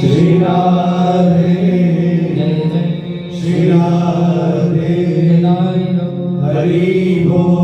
श्री राधे जय जय श्री राधे हरि बोल।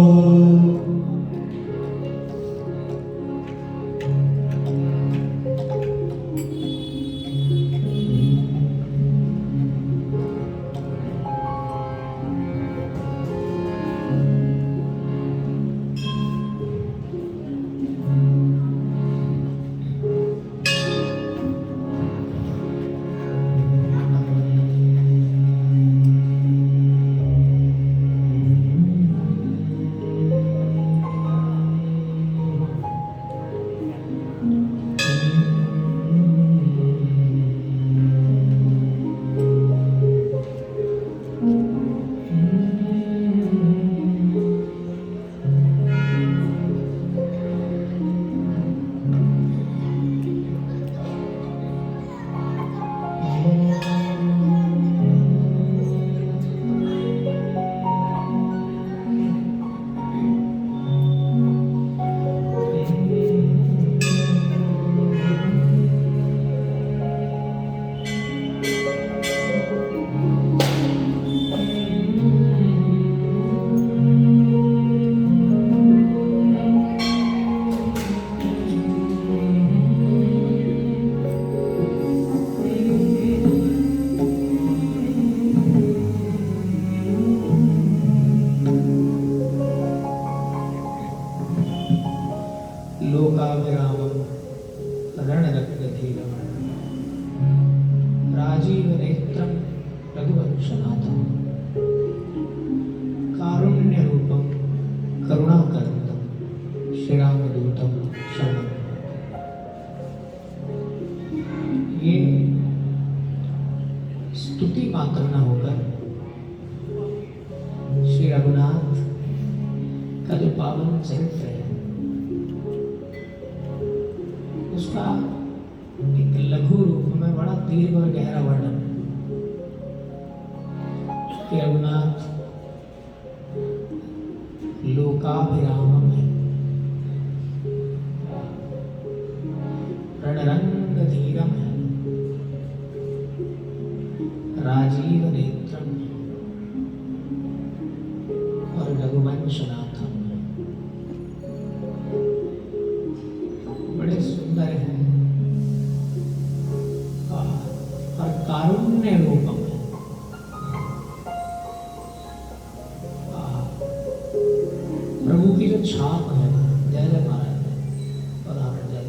लोकाभिरामं रणरत्नधीरं राजीवनेत्रं रघुवंशनाथं कारुण्यरूपं करुणाकरन्दं श्रीरामदूतं शरणं। ये स्तुति मात्र न होकर श्री रघुनाथ का जो पावन चरित्र है उसका एक लघु रूप में बड़ा दीर्घ और गहरा वर्णन कि रघुनाथ लोकाभिरामम है, रणरंग धीरम है, राजीव नेत्रम और रघुवंशनाथम। बड़े सुंदर हैं और कारुण्य रूपम है। प्रभु की जो छाप है, जय जय महाराज पधारण जय,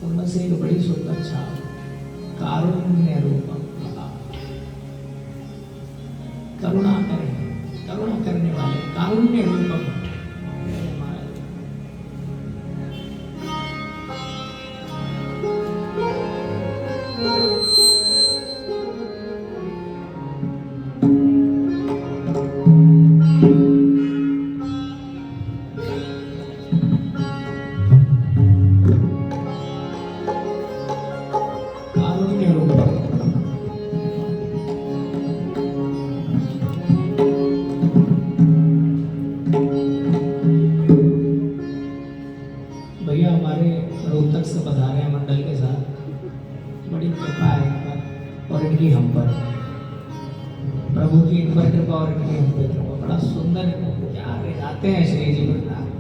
उनमें से एक बड़ी सुंदर छाप कारुण्य रूपम। करुणा करें, करुणा करने वाले कारुण्य रूपम भैया हमारे रोहतक से पधारे हैं मंडल के साथ, बड़ी कृपा है इन पर और इनकी हम पर, प्रभु की इन पर कृपा और इनकी हम पर कृपा। बड़ा सुंदर क्या गाते हैं श्री जी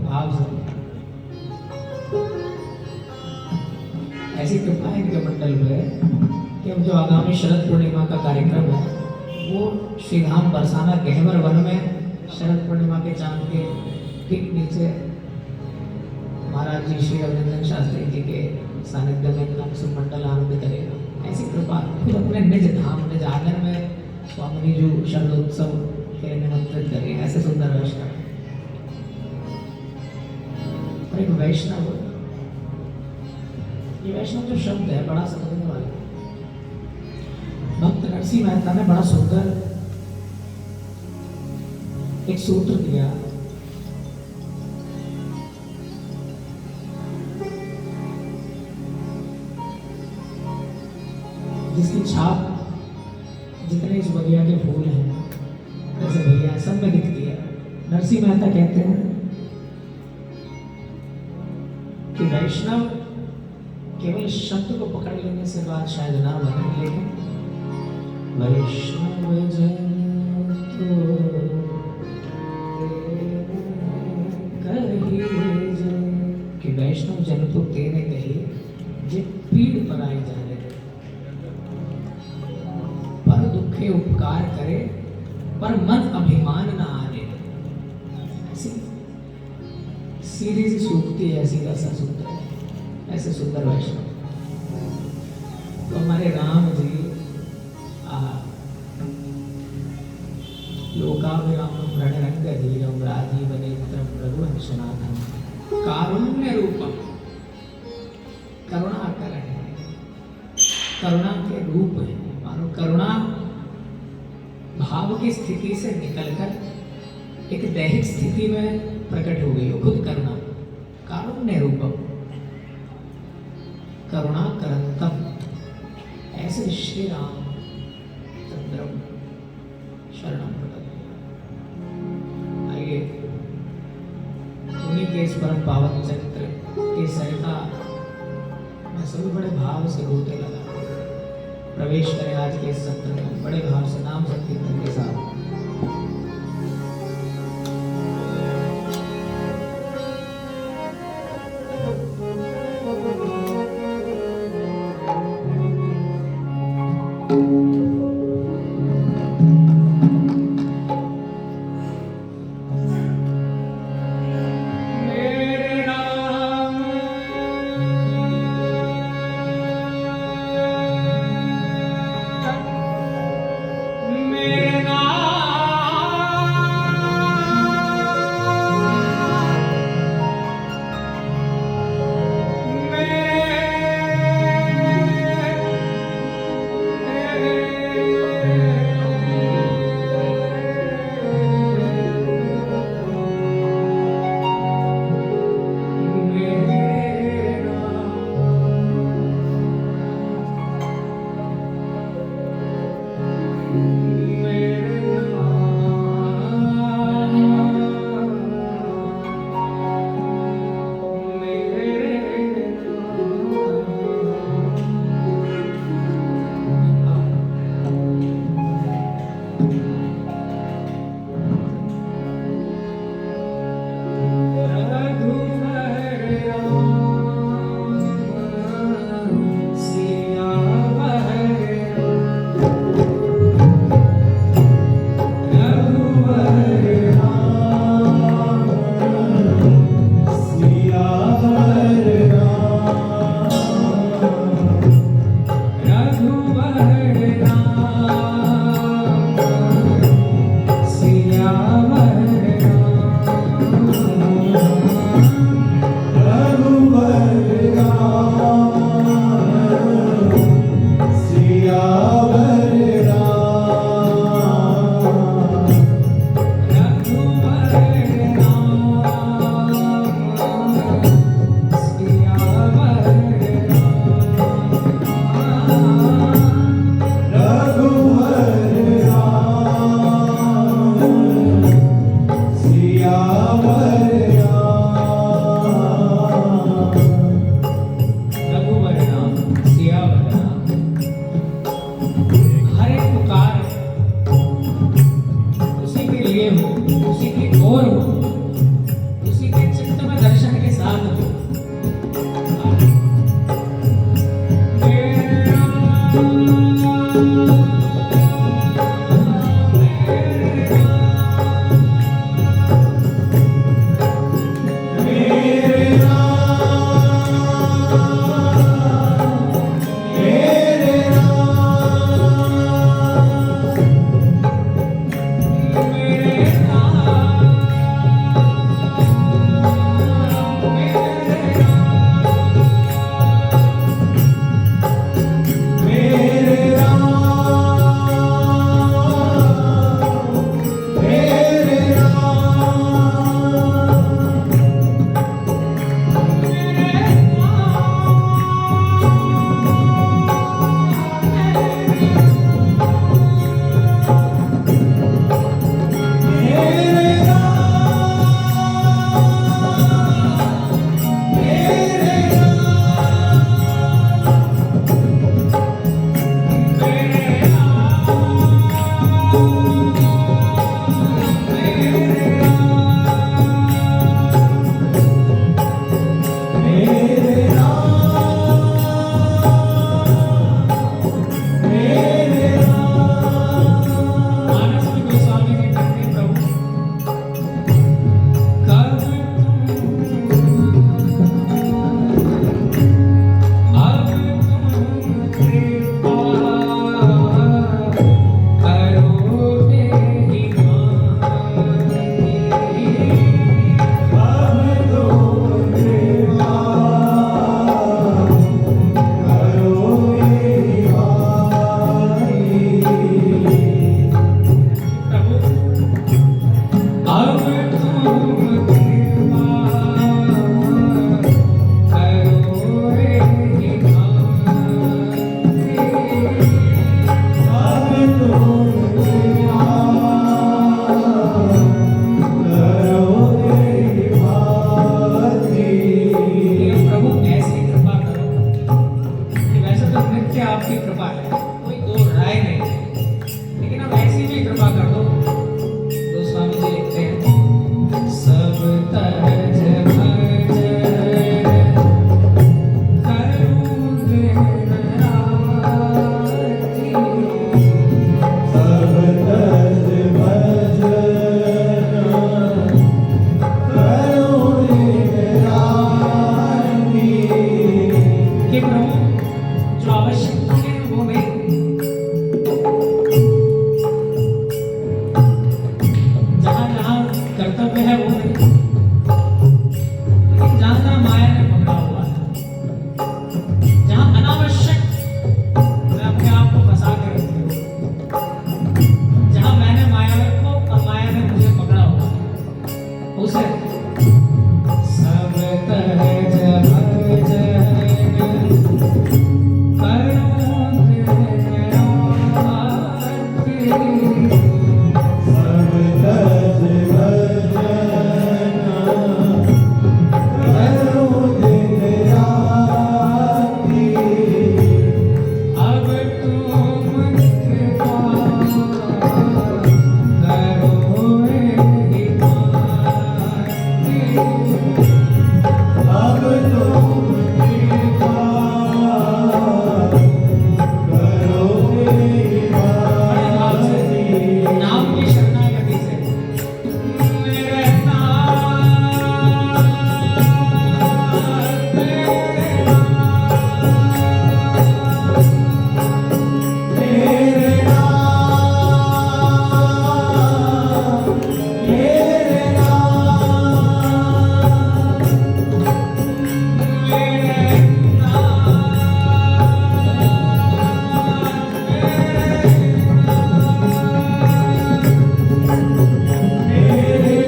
भाव से, ऐसी कृपा है इनके मंडल पे कि अब जो आगामी शरद पूर्णिमा का कार्यक्रम है वो श्री धाम बरसाना गहवर वन में शरद पूर्णिमा के चांद के ठीक नीचे महाराज जी श्री रविंद्र शास्त्री जी के सानिध्य में इतना मंडल आनंद करेगा। ऐसी कृपा खुद अपने निज धाम निज आंगन में स्वामी जी शरदोत्सव के निमंत्रित करें, ऐसे सुंदर वैष्णव और एक वैष्णव। ये वैष्णव जो शब्द है बड़ा समझने वाला। भक्त नरसिंह मेहता ने बड़ा सुंदर एक सूत्र दिया, जिसकी छाप जितने इस बगिया के फूल हैं जैसे भैया सब में दिखती है। नरसिंह मेहता कहते हैं कि वैष्णव केवल इस शब्द को पकड़ लेने से बात शायद ना बने, लेकिन वैष्णव जन तो कहिए जे, कि वैष्णव जन तो तेरे कहिए जे पीड़ पर आई जाने दे, पर दुखे उपकार करे पर मन अभिमान ना आने दे। ऐसी सीधी सी सूक्ति है, सीधा सा सुंदर है, ऐसे सुंदर वैष्णव। तो हमारे राम जी लोकाभिरामं रणरंगधीरं राजीवनेत्रं रघुवंशनाथं कारुण्य रूपम, करुणा कर रहे हैं, करुणा के रूप है। मानो करुणा भाव की स्थिति से निकलकर एक दैहिक स्थिति में प्रकट हो गई हो, खुद करुणा, कारुण्य रूपम, करुणा करंतम, ऐसे श्री राम चंद्रम शरणम प्रपद्ये। आइए उन्हीं के इस परम पावन चरित्र की सरिता मैं सभी बड़े भाव से रोते लगा प्रवेश करें आज के इस सत्र में, बड़े भाव से नाम संकीर्तन के साथ। आपकी कृपा है, कोई दो राय नहीं है, लेकिन अब ऐसी भी कृपा कर दो। तो स्वामी जी लिखते हैं, सब तज भज करूं दिन राति, सब तज भज करो दिन राति। कि प्रभु जो आवश्यक है वो मेरी, जहाँ जहाँ कर्तव्य है वो मेरी, लेकिन जहाँ जहाँ माया ने पकड़ा हुआ है, जहाँ अनावश्यक मैं अपने आप को फंसा के रखती हूँ, जहाँ मैंने माया को और माया ने मुझे पकड़ा हुआ है, उसे सब तज भज करूं दिन राति, सब तज भज करो दिन राति। अब तुम कृपा करो हे माते, अब तुम कृपा करो हे बड़े भाव से माते। नाम की शरणागति से मेरे नाथ, मेरे मेरे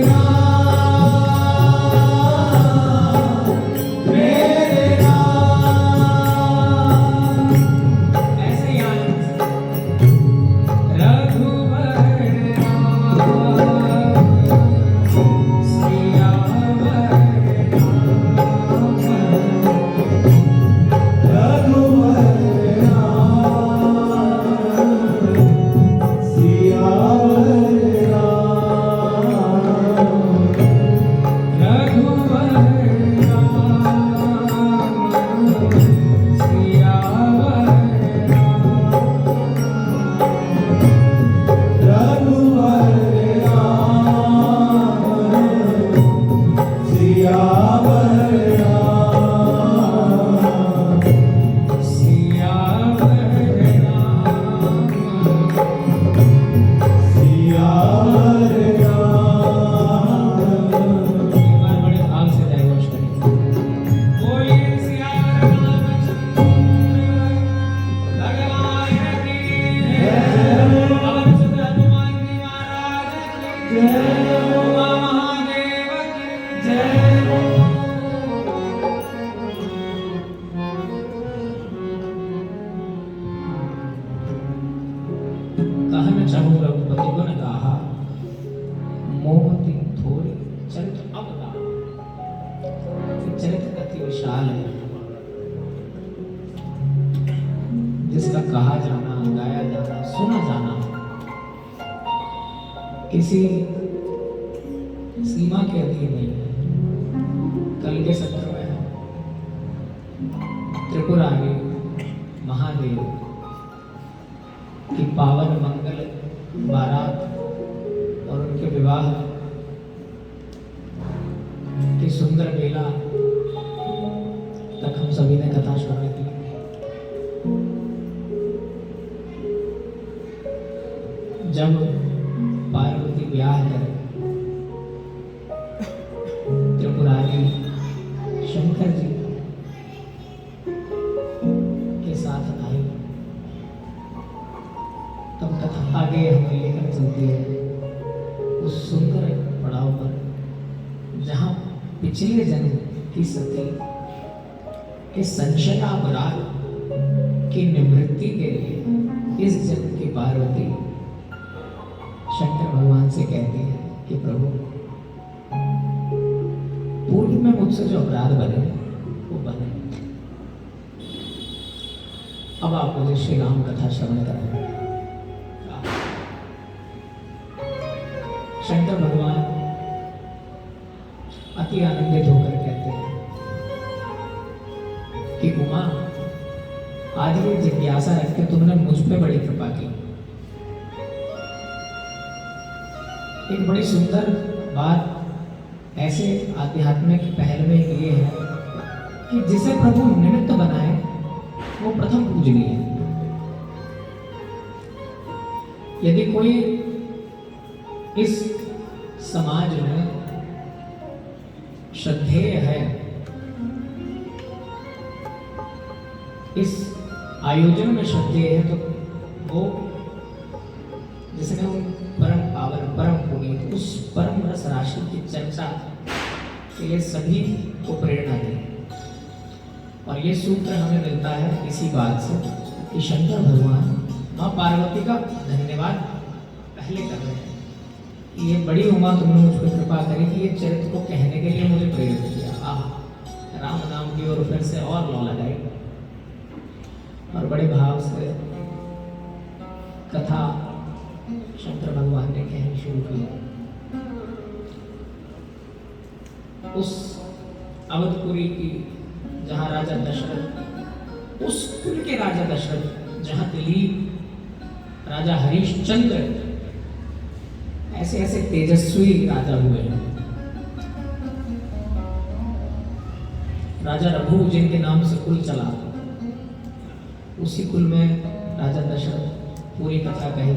नाम, मेरे ऐसे ही आनंद से रघुवर राम, सियावर राम, रघुवर राम, सियावर राम। रघुवर राम, सियावर राम, रघुवर राम, सियावर राम। सियावर राम, सियावर राम। एक बार बड़े भाव से जयघोष करें, बोलिए सियावर रामचंद्र भगवान की जय, पवन सुत हनुमान जी महाराज की जय, उमा महादेव की जय। कहन चाहूँ रघुपति गुण गाहा, मोहती थोड़ी चरित अब गाहा। चरित्र अति विशाल है, जिसका कहा जाना, गाया जाना, सुना जाना किसी सीमा के अधीन नहीं है। कल के सत्र में त्रिपुरारी महादेव की पावन मंगल बारात और उनके विवाह की सुंदर बेला तक हम सभी ने कथा सुनी थी। जब पार्वती ब्याह करे, त्रिपुरारी शंकर जी के साथ आई, तब कथा आगे हमें लेकर चलती है उस सुंदर पड़ाव पर, जहाँ पिछले जन्म की सती के संशयापराध की निवृत्ति के लिए इस जन्म की पार्वती शंकर भगवान से कहती है कि प्रभु, पूर्व में मुझसे जो अपराध बने वो बने, अब आप मुझे श्री राम कथा श्रवण कराएं। शंकर भगवान अति आनंदित होकर कहते हैं कि उमा, आज ये जिज्ञासा रख के तुमने मुझ पे बड़ी कृपा की। एक बड़ी सुंदर बात ऐसे आध्यात्मिक पहल में ये है कि जिसे प्रभु निमित्त बनाए वो प्रथम पूजनीय है। यदि कोई इस समाज में श्रद्धेय है, इस आयोजन में श्रद्धेय है, तो वो जिसने उन परम पावन परम पुनीत उस परम रस राशि की चर्चा के लिए सभी को प्रेरणा दी। और ये सूत्र हमें मिलता है इसी बात से कि शंकर भगवान माँ पार्वती का धन्यवाद पहले कर रहे हैं। ये बड़ी उमा तुमने मुझ पर कृपा करी कि ये चरित्र को कहने के लिए मुझे प्रेरित किया। राम नाम की ओर फिर से और लौ लगाई और बड़े भाव से कथा शंकर भगवान ने कहनी शुरू की। उस अवधपुरी की जहाँ राजा दशरथ, उस कुल के राजा दशरथ, जहाँ दिलीप राजा हरिश्चंद्र ऐसे ऐसे तेजस्वी राजा हुए हैं। राजा रघु जिनके नाम से कुल चला, उसी कुल में राजा दशरथ पूरी कथा कही।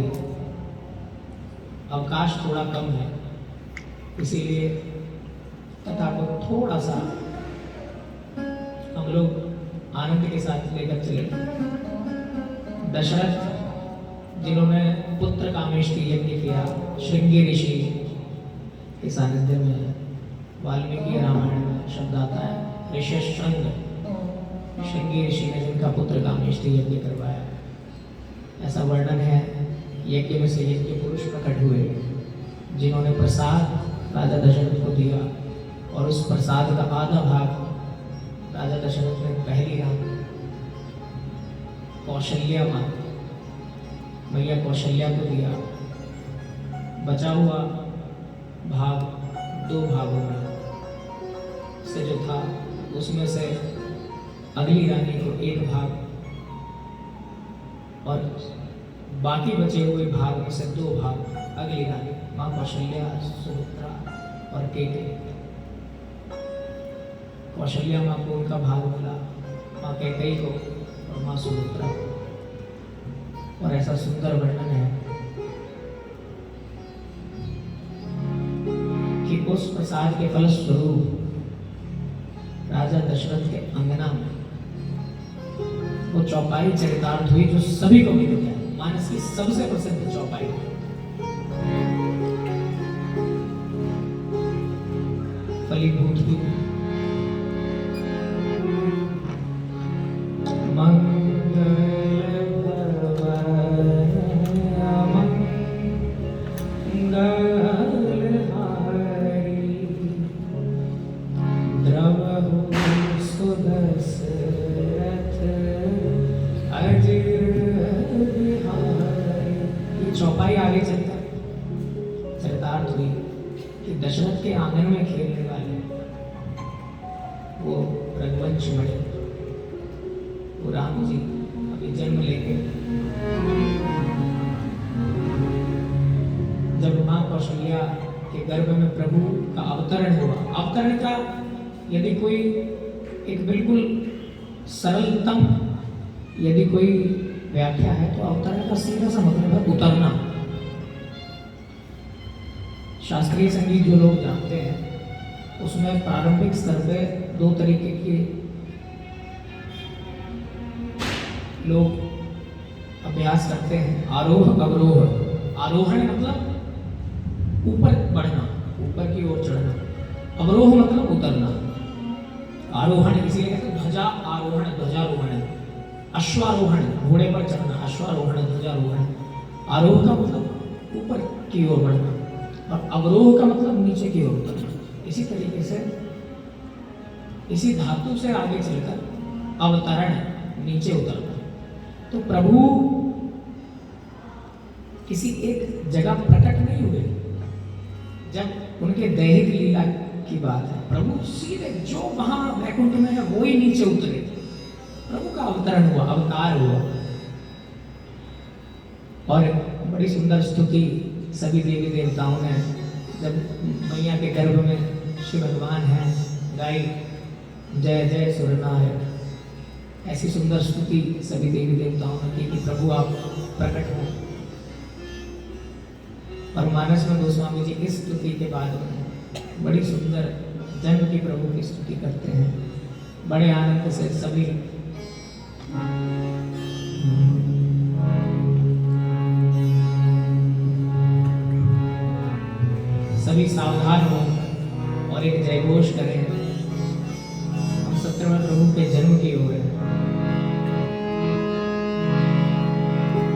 अवकाश थोड़ा कम है, इसीलिए कथा को थोड़ा सा हम लोग आनंद के साथ लेकर चले। दशरथ जिन्होंने पुत्र कामेष्टि यज्ञ किया, श्रृंगी ऋषि के सानिध्य में वाल्मीकि रामायण में शब्द आता है ऋषशृंग, श्रृंगी ऋषि ने जिनका पुत्र कामेष्टि यज्ञ करवाया। ऐसा वर्णन है यज्ञ में से यज्ञ पुरुष प्रकट हुए जिन्होंने प्रसाद राजा दशरथ को दिया और उस प्रसाद का आधा भाग राजा दशरथ ने पहली रात कौशल्या माँ मैया कौशल्या को दिया। बचा हुआ भाग दो भागों में से जो था उसमें से अगली रानी को एक भाग और बाकी बचे हुए भाग में से दो भाग अगली रानी माँ कौशल्या, सुमित्रा और केकई। कौशल्या माँ को उनका भाग मिला, माँ केकई को और माँ सुमित्रा को। और ऐसा सुंदर वर्णन है कि उस प्रसाद के फलस्वरूप राजा दशरथ के अंगना में वो चौपाई चरितार्थ हुई जो सभी को विदित है, मानस की सबसे प्रसिद्ध चौपाई। फलीभूत हुई। चौपाई आगे चलकर चरितार्थ हुई कि दशरथ के आंगन में खेलने वाले वो रघुवंश मणि, वो राम जी अभी जन्म लेके जब माँ कौशल्या के गर्भ में प्रभु का अवतरण हुआ। अवतरण का यदि कोई एक बिल्कुल सरलतम यदि कोई व्याख्या है तो अवतरण का सीधा सा मतलब है उतरना। शास्त्रीय संगीत जो लोग जानते हैं उसमें प्रारंभिक स्तर पे दो तरीके के लोग अभ्यास करते हैं, आरोह अवरोह। आरोहण मतलब ऊपर बढ़ना, ऊपर की ओर चढ़ना। अवरोह मतलब उतरना। आरोहण इसलिए कहते हैं ध्वजा आरोहण, ध्वजारोहण। अश्वारोहण घोड़े पर चढ़ना, अश्वारोहण ध्वजारोहण। आरोह का मतलब ऊपर की ओर बढ़ना और अवरोह का मतलब नीचे की ओर उतरना। इसी तरीके से इसी धातु से आगे चलकर अवतरण नीचे उतरना। तो प्रभु किसी एक जगह प्रकट नहीं हुए। जब उनके दैहिक लीला की बात है, प्रभु सीधे जो वहां वैकुंठ में है वो ही नीचे उतरे। प्रभु का अवतरण हुआ, अवतार हुआ। और बड़ी सुंदर स्तुति सभी देवी देवताओं ने जब मैया के गर्भ में शिव भगवान हैं गाई, जय जय सुरनायक। ऐसी सुंदर स्तुति सभी देवी देवताओं ने की कि प्रभु आप प्रकट हो। और मानस में गोस्वामी जी इस स्तुति के बाद में बड़ी सुंदर जन्म की प्रभु की स्तुति करते हैं। बड़े आनंद से सभी सावधान हो और एक जयघोष करें।